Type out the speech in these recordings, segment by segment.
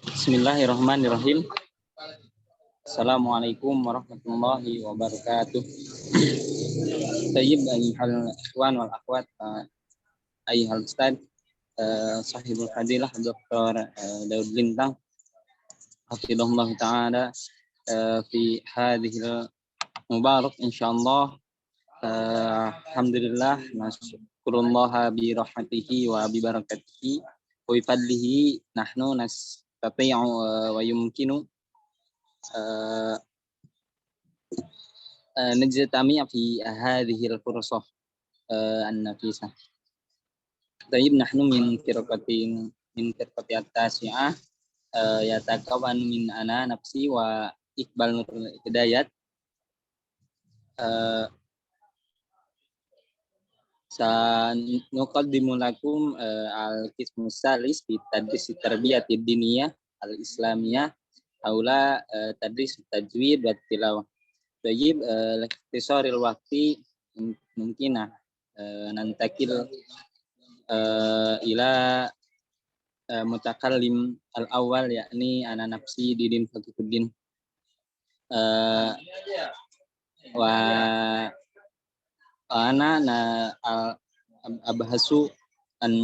Bismillahirrahmanirrahim. Assalamualaikum warahmatullahi wabarakatuh. Tayyib ayyuhal ikhwan wal akhwat, ayyuhal ustad, sahibul fadilah Dr. Daud Lintang hafidhahullah ta'ala fi hadhil mubarak insyaallah. Alhamdulillah nasyukurullaha bi rahmatihi wa bi barakatihi wa bi fadlihi nahnu nastati'u wa yumkinu najtami' fi hadhihi al-fursah an-nafisah. Tayyib nahnu min firqati at-tasi'ah yatakawan min ana nafsi wa Iqbal Nurul Hidayat. Sanuqaddimu lakum al-qismus salis fi tadris tarbiyatid diniyah al-islamiyah aula tadris tajwid wa tilawah. Tayyib ikhtisaril waqti mungkinah nantakil ila mutakallim al-awwal yakni ana nafsi Didin Fakihuddin wa ana abhasu an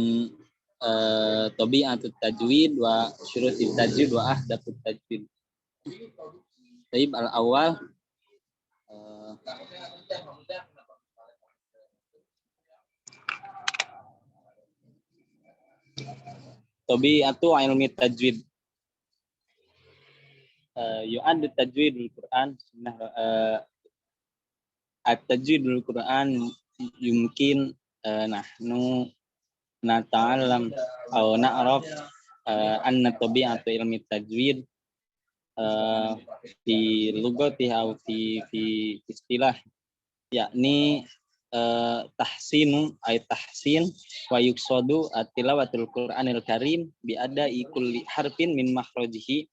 tabi'atut tajwid wa syurutit tajwid wa ahdatut tajwid. Taib al-awwal tabi'atu ilmi tajwid. Yu'ad tajwidul Quran at-tajwidul Quran yumkin nahnu nata'allam aw na'raf anna tabi'atu ilmi tajwid fi lugati aw fi istilah yakni tahsin wa yuqsadu tilawatul Qur'anil Karim bi ada'i kulli harfin min makhrajihi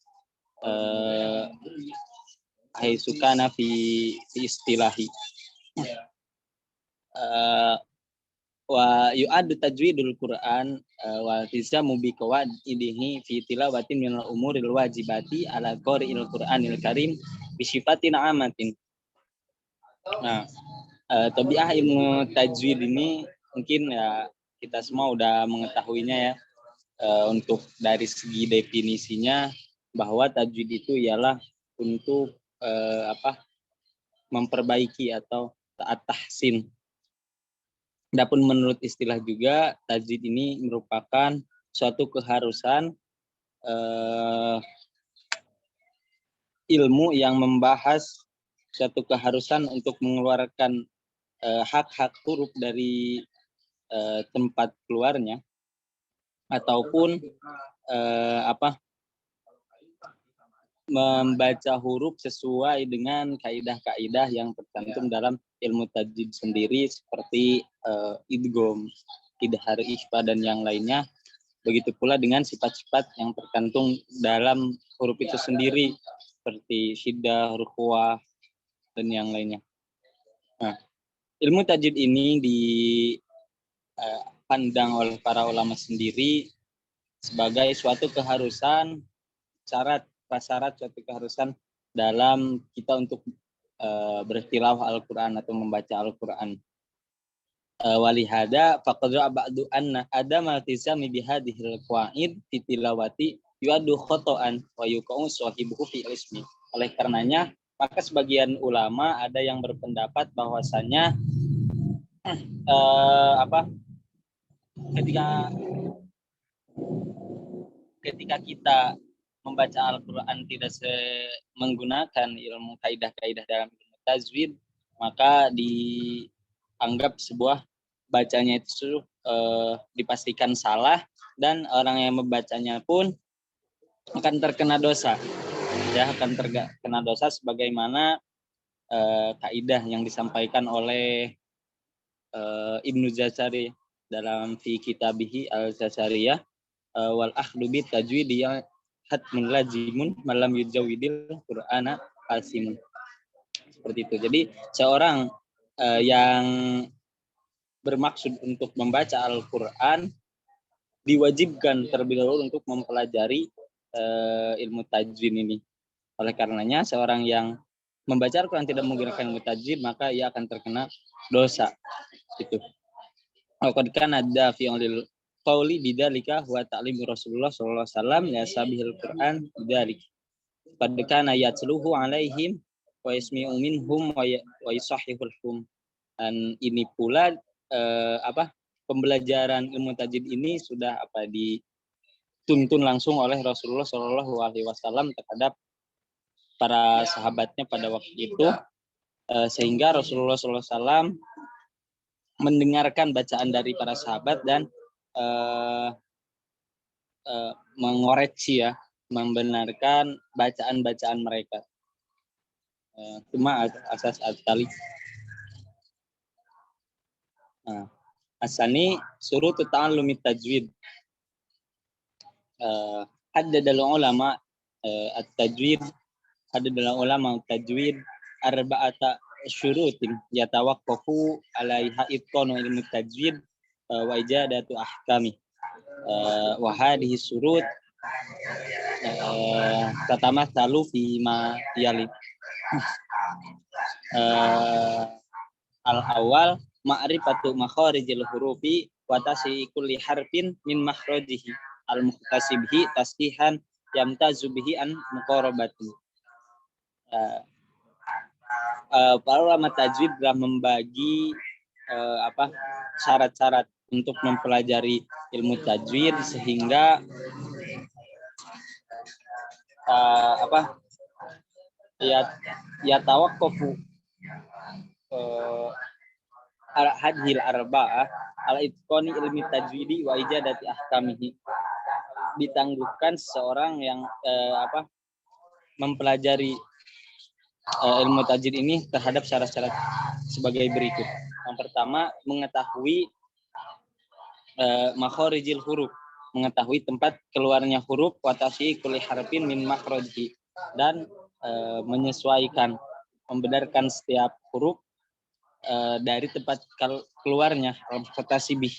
haitsukana fi istilahi wa yu'ad tajwidul Quran wa tizamu bi qawaidihi fi tilawatin min al-umuril wajibati ala qari'il Qur'anil Karim bi sifatin amatin. Nah, tabi'ah ilmu tajwid ini mungkin ya kita semua udah mengetahuinya ya. Untuk dari segi definisinya bahwa tajwid itu ialah untuk memperbaiki atau tahsin. Adapun menurut istilah juga tajwid ini merupakan suatu keharusan ilmu yang membahas suatu keharusan untuk mengeluarkan hak-hak huruf dari tempat keluarnya ataupun membaca huruf sesuai dengan kaidah-kaidah yang tercantum dalam ilmu tajwid sendiri seperti idgham, idhar, ikhfa dan yang lainnya. Begitu pula dengan sifat-sifat yang tercantum dalam huruf itu sendiri seperti syiddah, rukhwah dan yang lainnya. Nah, ilmu tajwid ini dipandang oleh para ulama sendiri sebagai suatu keharusan, prasyarat suatu keharusan dalam kita untuk bertilawah Al-Quran atau membaca Al-Quran. Walihada faqadra ba'du anna adama tisami bihadhil qawaid fi tilawati yu'addu khata'an wa yuqa'u sahibuhu fi ismi. Oleh karenanya maka sebagian ulama ada yang berpendapat bahwasanya ketika kita membaca Al-Quran tidak menggunakan ilmu kaidah-kaidah dalam ilmu tajwid, maka dianggap sebuah bacanya itu dipastikan salah dan orang yang membacanya pun akan terkena dosa. Ya, akan terkena dosa sebagaimana kaidah yang disampaikan oleh Ibnu Jazari dalam fi kitabihi Al-Jazariyah wal akhdu bit tajwidiyah hatmun lazimun malam yujawidil Qur'ana qasimun. Seperti itu. Jadi seorang yang bermaksud untuk membaca Al-Quran diwajibkan terlebih dahulu untuk mempelajari ilmu tajwid ini. Oleh karenanya seorang yang membaca Al-Quran tidak menggunakan ilmu tajwid maka ia akan terkena dosa. Itu. Qad kana dafi'un lil qauli bidzalika wa ta'lim Rasulullah sallallahu alaihi wasallam ya sabihil Quran bidzalik. Qad kana yatluhu alaihim wa yasmi'u minhum wa yusahhihul hum. Dan ini pula pembelajaran ilmu tajwid ini sudah dituntun langsung oleh Rasulullah sallallahu alaihi wasallam terhadap para sahabatnya pada waktu itu, sehingga Rasulullah sallallahu alaihi wasallam mendengarkan bacaan dari para sahabat dan mengoreksi membenarkan bacaan-bacaan mereka. Cuma asas tali. Asani surut ta'allumi tajwid. Haddadal ulama at-tajwid ulama tajwid arba'ata syurutin yatawaqqafu 'alaiha itqanu ilmu tajwid wa ijadatu ahkami. Wa hadhihi surut tatamatsalu fi ma yali. Al-awwal ma'rifatu makharijil hurufi wa tasyi kulli harfin min makhrajihi al-muhtasibhi tasdihan yamtazu bihi an muqarabatin. Para ulama tajwid telah membagi syarat-syarat untuk mempelajari ilmu tajwid sehingga ya tawaqqafu ala hadhil arba'ah ala itqani ilmi tajwidi wa ijadati ahkamihi. Ditangguhkan seorang yang mempelajari ilmu tajwid ini terhadap syarat-syarat sebagai berikut. Yang pertama, mengetahui makharijil huruf, mengetahui tempat keluarnya huruf, wa tasyi kulli harfin min makhrajihi, dan menyesuaikan, membenarkan setiap huruf dari tempat keluarnya, al-muhtasibih.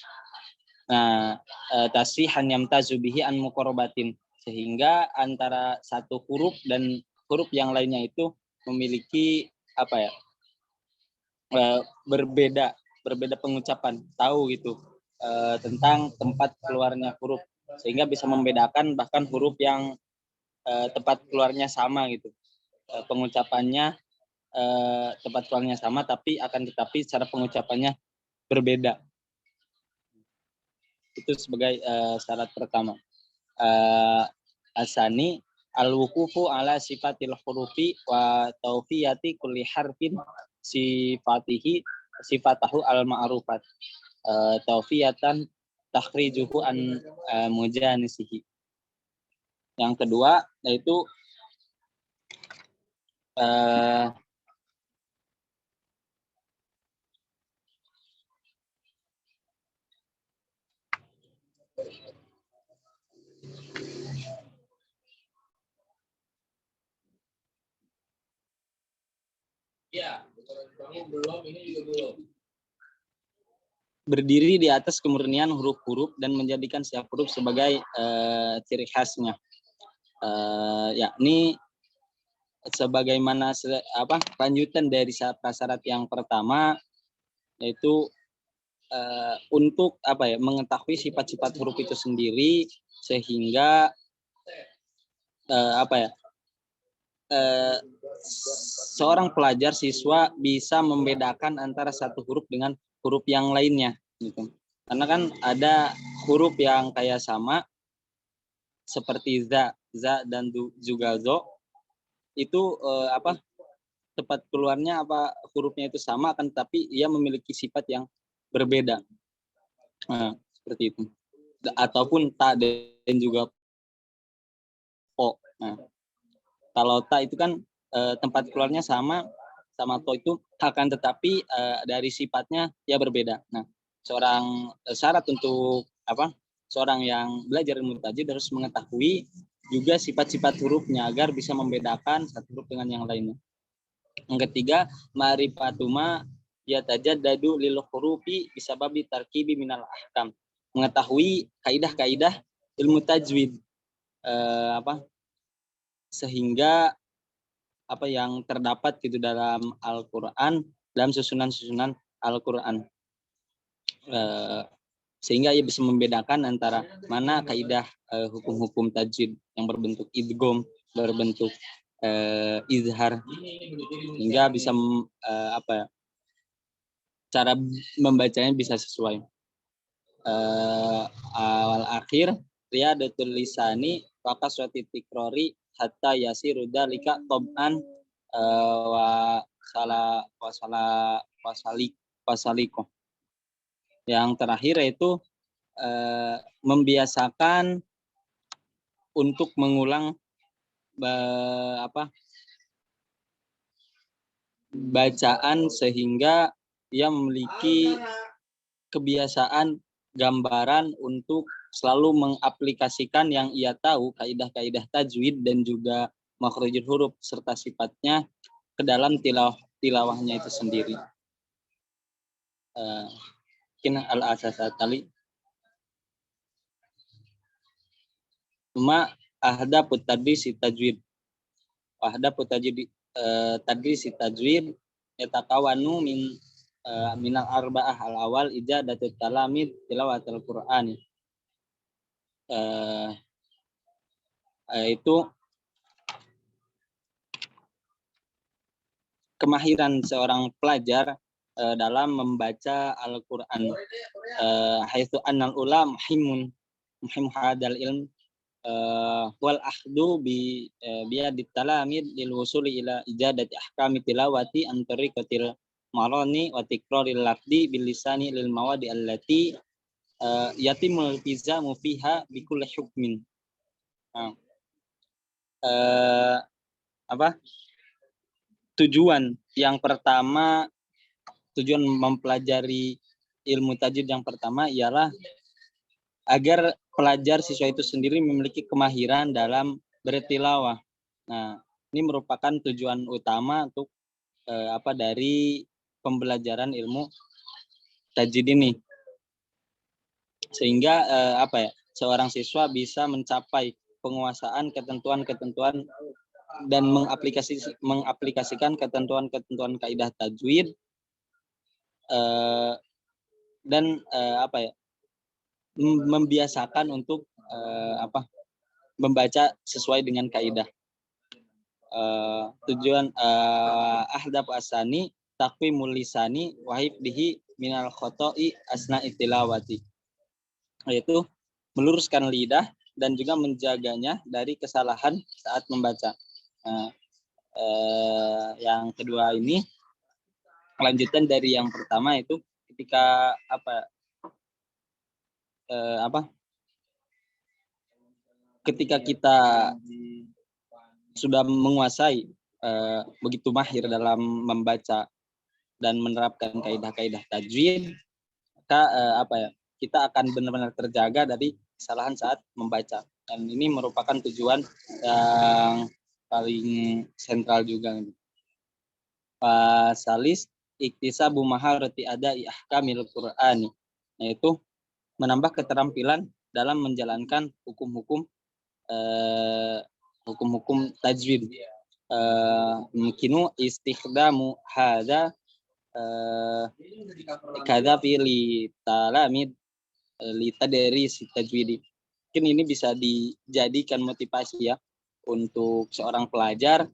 Nah, tasyihan yamtazu bihi an muqarabatin, sehingga antara satu huruf dan huruf yang lainnya itu memiliki berbeda pengucapan, tahu gitu tentang tempat keluarnya huruf, sehingga bisa membedakan bahkan huruf yang tempat keluarnya sama gitu, pengucapannya tempat keluarnya sama tetapi cara pengucapannya berbeda. Itu sebagai syarat pertama. Asani al-wuqufu ala sifatil hurufi wa tawfiyati kulli harfin sifatahu al-ma'rufat tawfiyatan takhrijuhu an mujanisihi. Yang kedua yaitu berdiri di atas kemurnian huruf-huruf dan menjadikan setiap huruf sebagai ciri khasnya, yakni sebagaimana lanjutan dari syarat yang pertama, yaitu untuk mengetahui sifat-sifat huruf itu sendiri, sehingga seorang pelajar siswa bisa membedakan antara satu huruf dengan huruf yang lainnya gitu. Karena kan ada huruf yang kayak sama seperti za dan juga zo, itu tempat keluarnya hurufnya itu sama akan tapi ia memiliki sifat yang berbeda. Seperti itu. Ataupun ta dan juga po. Kalau ta itu kan tempat keluarnya sama to itu, akan tetapi dari sifatnya ya berbeda. Nah, syarat untuk seorang yang belajar ilmu tajwid harus mengetahui juga sifat-sifat hurufnya agar bisa membedakan satu huruf dengan yang lainnya. Yang ketiga, ma'rifatuma ya tajaddadu lil hurufi bisababi tarkibi minal ahkam. Mengetahui kaidah-kaidah ilmu tajwid sehingga apa yang terdapat gitu dalam Al-Qur'an, dalam susunan-susunan Al-Qur'an. Sehingga ia bisa membedakan antara mana kaidah hukum-hukum tajwid yang berbentuk idgham, berbentuk izhar, hingga bisa cara membacanya bisa sesuai. Awal akhir riyadatul lisani wa kasrati tikrori hatta yasiru dzalika tab'an wa saliko. Yang terakhir yaitu membiasakan untuk mengulang bacaan sehingga ia memiliki kebiasaan gambaran untuk selalu mengaplikasikan yang ia tahu, kaidah-kaidah tajwid dan juga makhrajul huruf serta sifatnya ke dalam tilawahnya itu sendiri. Mungkin al-asasat tali. Cuma ahdafut tadris tajwid. Ahdafut tadris tajwid yatakawanu minal arba'ah al-awal ijadatul talamid tilawatul Qur'an. Itu kemahiran seorang pelajar dalam membaca Al-Qur'an. Haitsu annal ulama muhim hadal ilm wal akhdu bi biadit talamid lil wusuli ila ijadati ahkami tilawati an tariqatil marani wa tikraril lafdi bil lisani lil mawadi allati yatimul iltizamu fiha bi kulli hukmin. Tujuan mempelajari ilmu tajwid yang pertama ialah agar pelajar siswa itu sendiri memiliki kemahiran dalam bertilawah. Nah, ini merupakan tujuan utama untuk dari pembelajaran ilmu tajwid ini. Sehingga seorang siswa bisa mencapai penguasaan ketentuan-ketentuan dan mengaplikasikan ketentuan-ketentuan kaidah tajwid dan membiasakan untuk membaca sesuai dengan kaidah. Tujuan ahdaf asani taqwimul lisani wa hifdhihi minal khoto'i asna'i tilawati, yaitu meluruskan lidah dan juga menjaganya dari kesalahan saat membaca. Yang kedua ini lanjutan dari yang pertama, itu ketika ketika kita sudah menguasai begitu mahir dalam membaca dan menerapkan kaidah-kaidah tajwid, maka kita akan benar-benar terjaga dari kesalahan saat membaca. Dan ini merupakan tujuan yang paling sentral juga. Salis iktisabu maharati adai ahkamil Qur'ani, yaitu menambah keterampilan dalam menjalankan hukum-hukum tajwid. Mungkinu istikhdamu hadza kada pilih talamid litadris tajwid. Mungkin ini bisa dijadikan motivasi ya untuk seorang pelajar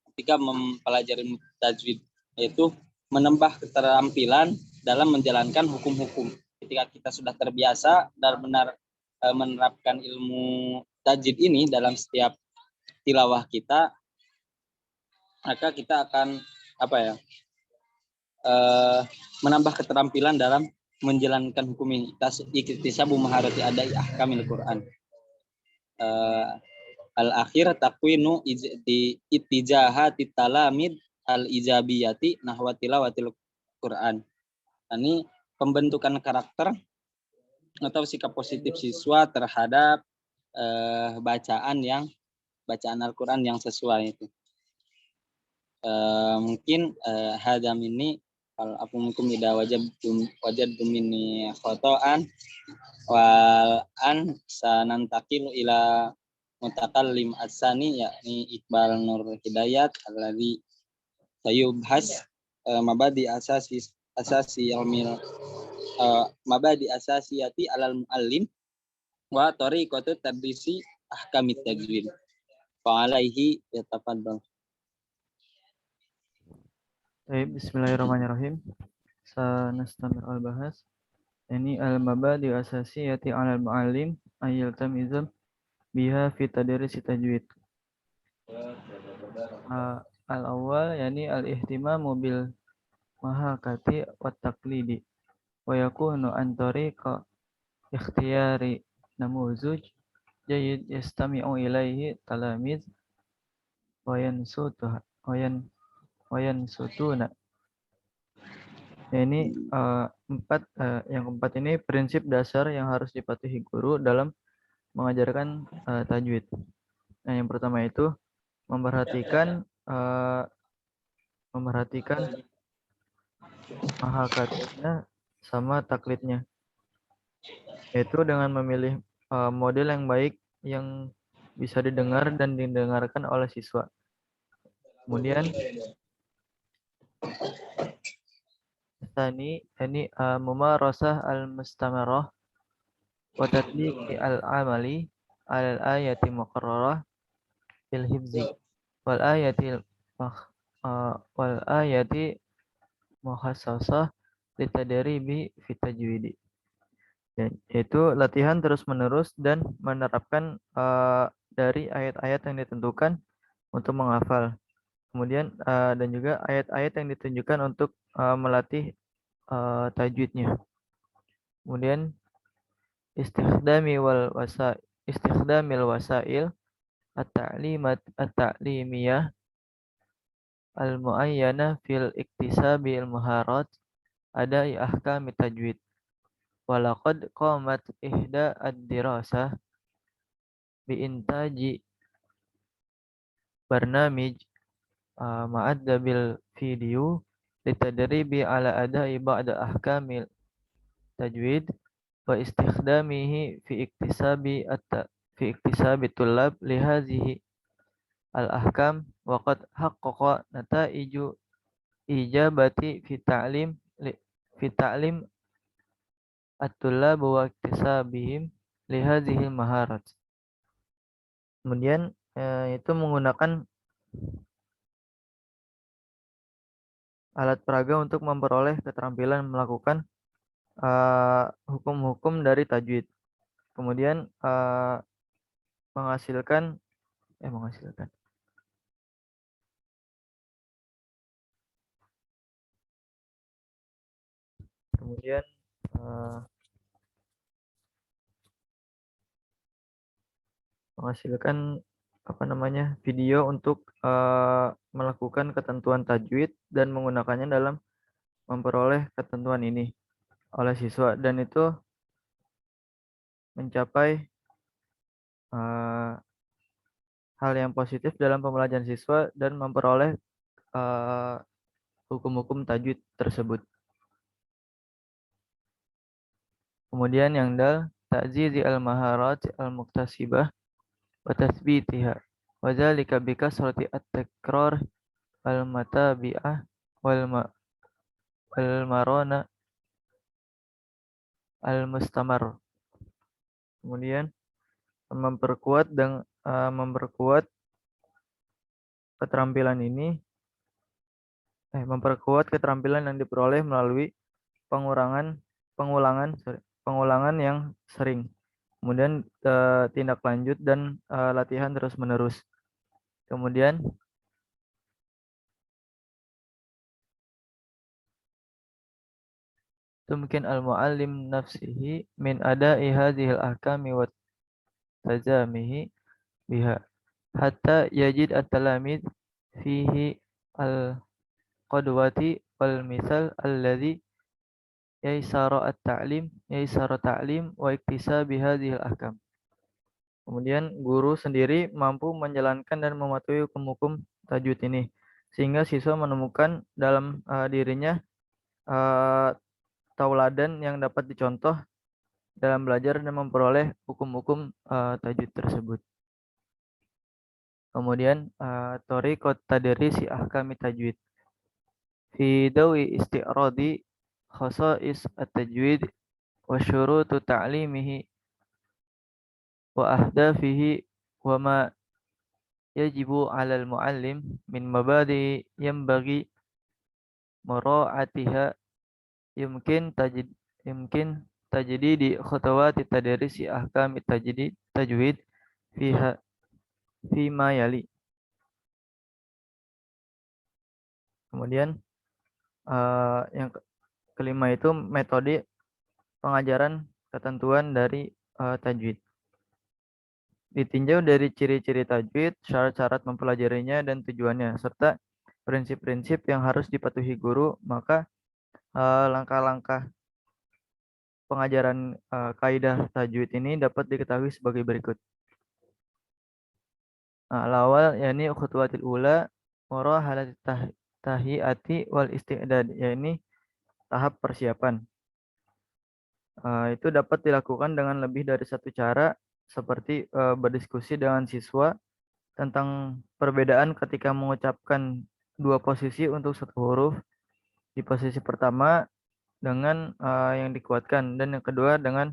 ketika mempelajari tajwid, yaitu menambah keterampilan dalam menjalankan hukum-hukum. Ketika kita sudah terbiasa dan benar menerapkan ilmu tajwid ini dalam setiap tilawah kita, maka kita akan menambah keterampilan dalam menjalankan hukum ini. Iktisabu maharati adai ahkamil Qur'an. Al-akhir takwinu ittijahati talamid al-ijabiyati nahwa tilawatil Qur'an. Ini pembentukan karakter atau sikap positif siswa terhadap bacaan Al-Qur'an yang sesuai itu. Mungkin hadam ini fal afumukum ida wajadtum minni khata'an wal an sanantaqilu ila mutakallim asani yakni Iqbal Nur Hidayat alladzi sayubhas mabadi asasi ilmil mabadi asasiyati alal muallim wa tariqatu tadrisi ahkamit tajwid fa alaihi yatafaddal. Baik, bismillahirrahmanirrahim. Sanastamir al-bahas. Ini al-mabadi asasiyati 'alal muallim ayyal tamizam biha fi tadrisi tajwid. Al-awwal yani al-ihtimamu bil mahakati wa taqlidi wa yakunu an tariqa ikhtiyari namuzuj jayyid yastami'u ilaihi talamiz wa yansutuha wa yansutuna. Ini yang keempat ini prinsip dasar yang harus dipatuhi guru dalam mengajarkan tajwid. Nah, yang pertama itu memperhatikan mahakatnya sama taklidnya, yaitu dengan memilih model yang baik yang bisa didengar dan didengarkan oleh siswa. Kemudian ini mumarasah al-mustamarah wa tatbiqi al-amali al-ayati muqarrarah fil hifzi wal ayati mukhassasah litadribi fi tajwidi. Yaitu latihan terus-menerus dan menerapkan dari ayat-ayat yang ditentukan untuk menghafal. Kemudian dan juga ayat-ayat yang ditunjukkan untuk melatih tajwidnya. Kemudian istikhdamil wasail at-ta'limiyah al-muayyana fil iktisabi al-muharat adai ahkam tajwid. Walaqad qamat ihda ad-dirasah bi intaji barnamij ma'adda bil video litadribi ala adai ba'da ahkamil tajwid wa istikhdamihi fi iktisabi tullab li hadhihi al ahkam wa qad haqqaqa nataiju ijabati fi ta'lim at-tullab wa iktisabihim li hadhihi maharat. Kemudian itu menggunakan alat peraga untuk memperoleh keterampilan melakukan hukum-hukum dari tajwid. Kemudian menghasilkan kemudian menghasilkan video untuk melakukan ketentuan tajwid dan menggunakannya dalam memperoleh ketentuan ini oleh siswa, dan itu mencapai hal yang positif dalam pembelajaran siswa dan memperoleh hukum-hukum tajwid tersebut. Kemudian yang dal ta'zizi al-maharat al-muktasibah wa tathbitiha wa dzalika bi kasrati at-takrar al-matabi'ah wal marana al-mustamar. Kemudian memperkuat keterampilan ini memperkuat keterampilan yang diperoleh melalui pengulangan yang sering. Kemudian tindak lanjut dan latihan terus-menerus. Kemudian tumkin al-muallim nafsihi min ada'i hadhil ahkami wa tajamihi biha hatta yajid at-talamid fihi al-qadwati wal misal alladhi yaisara ta'lim wa iktisabi hadhil ahkam. Kemudian guru sendiri mampu menjalankan dan mematuhi hukum-hukum tajwid ini sehingga siswa menemukan dalam dirinya tauladan yang dapat dicontoh dalam belajar dan memperoleh hukum-hukum tajwid tersebut. Kemudian thariqat tadrisi ahkami tajwid. Fi dawi isti'radi khasa'is at-tajwid wa syurutu ta'limihi wa ahdafihi wa ma yajibu 'alal mu'allim min mabadi yanbaghi mura'atiha yumkin tajdidi khutuwati tadrisi ahkami tajwid fiha fima yali. Kemudian yang kelima itu metode pengajaran ketentuan dari tajwid. Ditinjau dari ciri-ciri tajwid, syarat-syarat mempelajarinya dan tujuannya, serta prinsip-prinsip yang harus dipatuhi guru, maka langkah-langkah pengajaran kaidah tajwid ini dapat diketahui sebagai berikut. Al-awal yakni khutwatil ula murahalat tahiyati wal isti'dad, yakni tahap persiapan. Itu dapat dilakukan dengan lebih dari satu cara, seperti berdiskusi dengan siswa tentang perbedaan ketika mengucapkan dua posisi untuk satu huruf. Di posisi pertama dengan yang dikuatkan, dan yang kedua dengan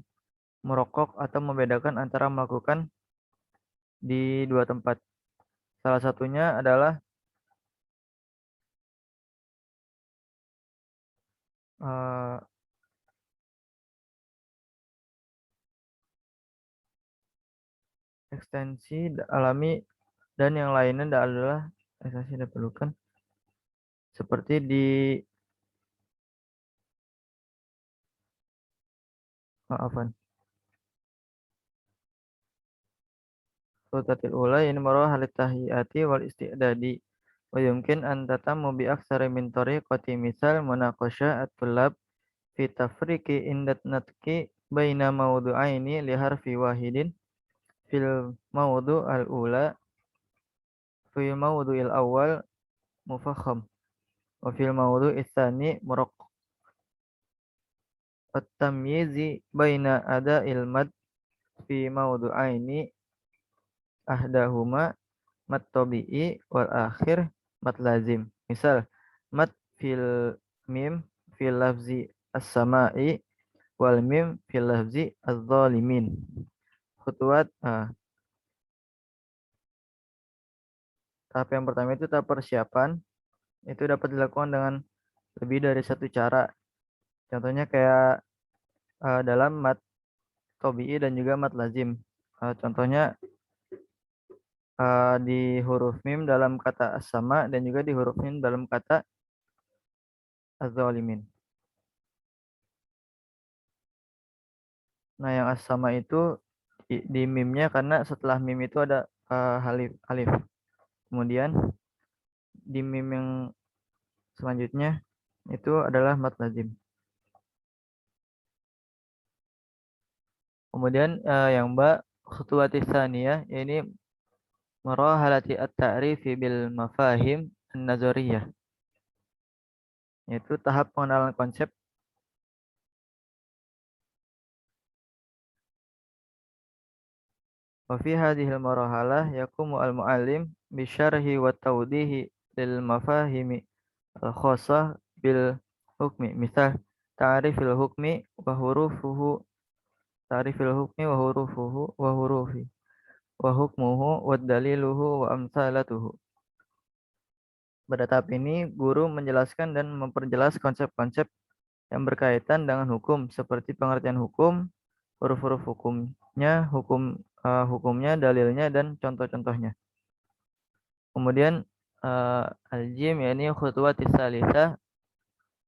merokok atau membedakan antara melakukan di dua tempat. Salah satunya adalah ekstensi alami, dan yang lainnya adalah ekstensi diperlukan seperti di khutwatil ula ini murahalat tahiyati wal isti'dadi wa yumkin an tatamu bi aktsari min tariqati, misal munaqasha at-tullab fi tafriqi indat natki baina mawdu'aini li harfi wahidin fil mawdu' al-ula fil mawdu'il awal mufakham wa fil mawdu'is tsani muraqqaq. At-tamyizi baina ada'il mad fi mawdu'aini ahdahuma mat tabi'i wal akhir mat lazim. Misal mat fil mim fil lafzi as-sama'i wal mim fil lafzi az-zalimin. Khutuwat tahap yang pertama itu tahap persiapan. Itu dapat dilakukan dengan lebih dari satu cara. Contohnya kayak dalam mat tabi'i dan juga mat lazim. Contohnya di huruf mim dalam kata as-sama dan juga di huruf mim dalam kata az-zalimin. Nah, yang as-sama itu di mimnya karena setelah mim itu ada alif. Kemudian di mim yang selanjutnya itu adalah mat lazim. Kemudian yang khutuwati tsaniyah, ini murahalati at-ta'rifi bil mafahim an-nazariyah, yaitu tahap pengenalan konsep. Wa fi hadhil marahalah yaqumu al-muallim bi syarhi wa tawdihi lil mafahimi al-khassah bil hukmi. Misal ta'rifil hukmi wa hurufuhu, ta'rifil hukmi wa hurufuhu wa hurufi wa hukmuhu wa daliluhu wa amsalatuhu. Pada tahap ini guru menjelaskan dan memperjelas konsep-konsep yang berkaitan dengan hukum, seperti pengertian hukum, huruf-huruf hukumnya, hukumnya, dalilnya, dan contoh-contohnya. Kemudian al-jim yakni khutuwatis salisah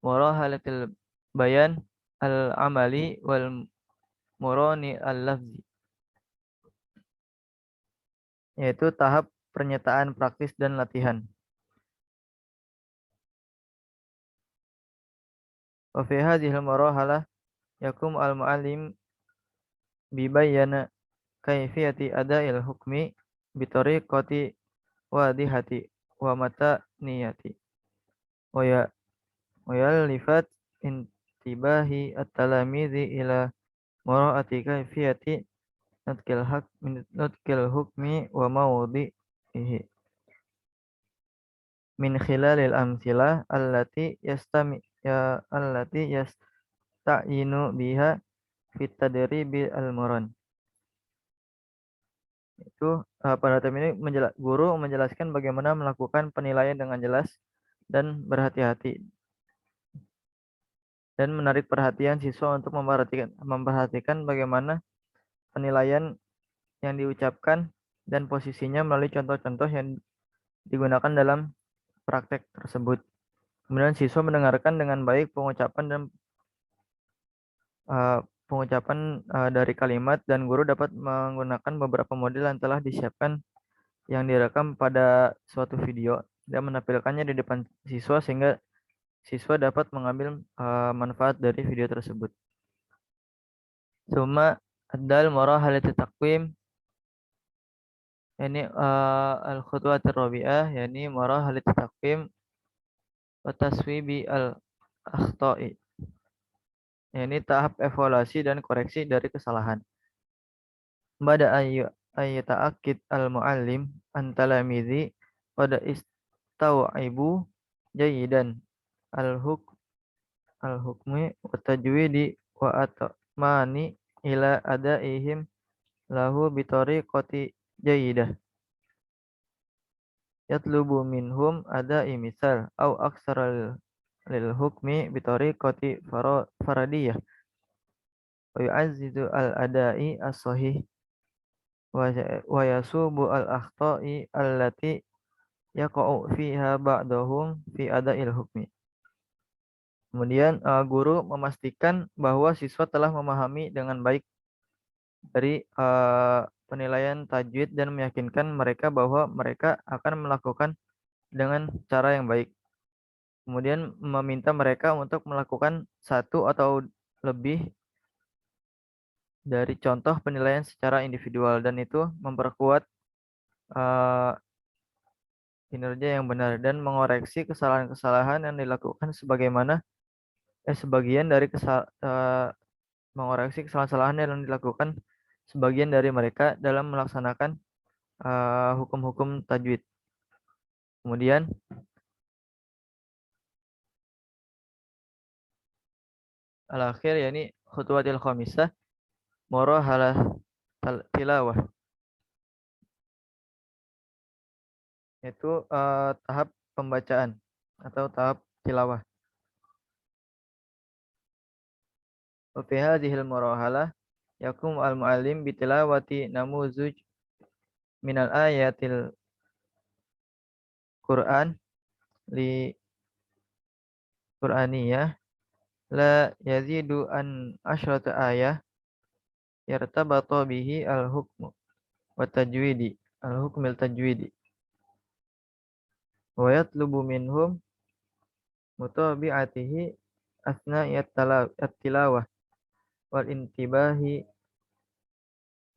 murahalatil bayan al-amali wal murani al-lafzi, yaitu tahap pernyataan praktis dan latihan. Wa fi hadhil marahalah yakum al-muallim bi bayyana kaifiyati ada'il hukmi bi tariqati wadihati wa mata niyati wa yalifat intibahi at-talamidhi ila mura'ati kaifiyati nutkil hukmi wa mawdihi min khilalil amsilah allati yasta'inu biha fit tadribi al-muran. Itu pada tab ini guru menjelaskan bagaimana melakukan penilaian dengan jelas dan berhati-hati dan menarik perhatian siswa untuk memperhatikan bagaimana penilaian yang diucapkan dan posisinya melalui contoh-contoh yang digunakan dalam praktek tersebut. Kemudian siswa mendengarkan dengan baik pengucapan dari kalimat, dan guru dapat menggunakan beberapa model yang telah disiapkan yang direkam pada suatu video dan menampilkannya di depan siswa sehingga siswa dapat mengambil manfaat dari video tersebut. Suma adal marahalati taqwim, yani al-khutwatir rabi'ah, yani marahalati taqwim wa taswibi al-akhta'i, yani tahap evaluasi dan koreksi dari kesalahan. Bada ayyata'akid al-muallim an talamidhi pada istau'ibu jayidan al-hukmi wa tajwidi wa atmani ila adaihim lahu bitariqati jayidah yatlubu minhum adai misal au aksara lil hukmi bitariqati faradiyah wa yu'azzizu al-adai as-sahih wa yasubu al-akhta'i allati yaqa'u fiha ba'dahum fi ada'il hukmi. Kemudian guru memastikan bahwa siswa telah memahami dengan baik dari penilaian tajwid dan meyakinkan mereka bahwa mereka akan melakukan dengan cara yang baik. Kemudian meminta mereka untuk melakukan satu atau lebih dari contoh penilaian secara individual, dan itu memperkuat kinerja yang benar dan mengoreksi kesalahan-kesalahan yang dilakukan sebagian dari mengoreksi kesalahan-kesalahan yang dilakukan sebagian dari mereka dalam melaksanakan hukum-hukum tajwid. Kemudian al-akhir, yakni khutwatil khamisah murahalah tilawah, yaitu tahap pembacaan atau tahap tilawah. Wa fi hadhil murahalah yakum al-muallim bitilawati namuzuj minal ayatil Quran li Qur'aniyah la yazidu an asyrata ayah yartabata bihi al-hukmu wa tajwidi al-hukmil tajwidi wa yatlubu minhum mutabi'atihi asna tilawah wal intibahi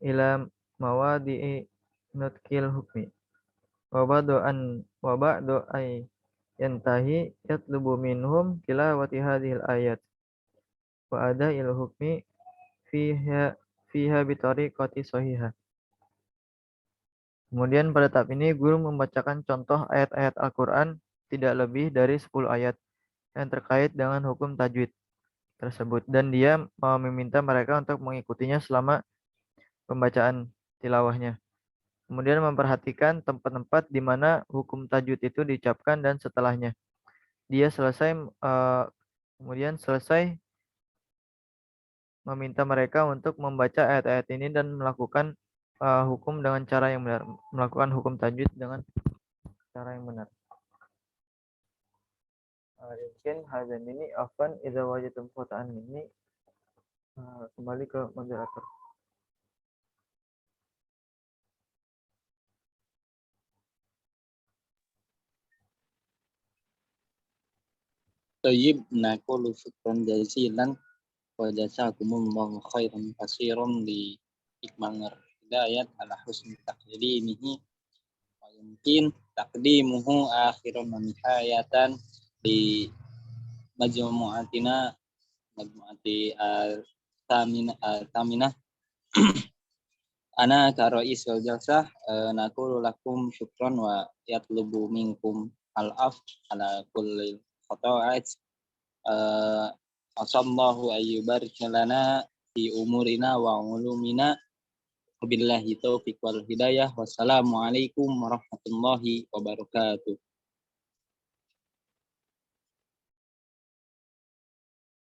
ila mawadi'i nutkil hukmi wa ba'du ay yantahi yatlubu minhum tilawati hadhil ayat wa ada'il hukmi fiha bitariqati sahihah. Kemudian pada tahap ini guru membacakan contoh ayat-ayat Al-Quran tidak lebih dari 10 ayat yang terkait dengan hukum tajwid tersebut, dan dia meminta mereka untuk mengikutinya selama pembacaan tilawahnya. Kemudian memperhatikan tempat-tempat di mana hukum tajwid itu diucapkan dan setelahnya. Dia kemudian selesai meminta mereka untuk membaca ayat-ayat ini dan melakukan hukum dengan cara yang benar, melakukan hukum tajwid dengan cara yang benar. Mungkin hazan ini afan idza wajadtum qata'an ini kembali ke moderator. Tayyib naqulu syukran jazilan wa jazakumullahu khairan katsiran li ikmangar hidayat ala husni taqdimihi wa yumkin taqdimuhu akhiran wa nihayatan di majmu'atina majmu'ati taminah ana karois wal jalsah naqulu lakum syukran wa yatlubu minkum al-af ala kulli khata'at asallahu ayyubarik lana fi umurina wa ulumina wabillahi taufiq wal hidayah wassalamu alaikum warahmatullahi wabarakatuh.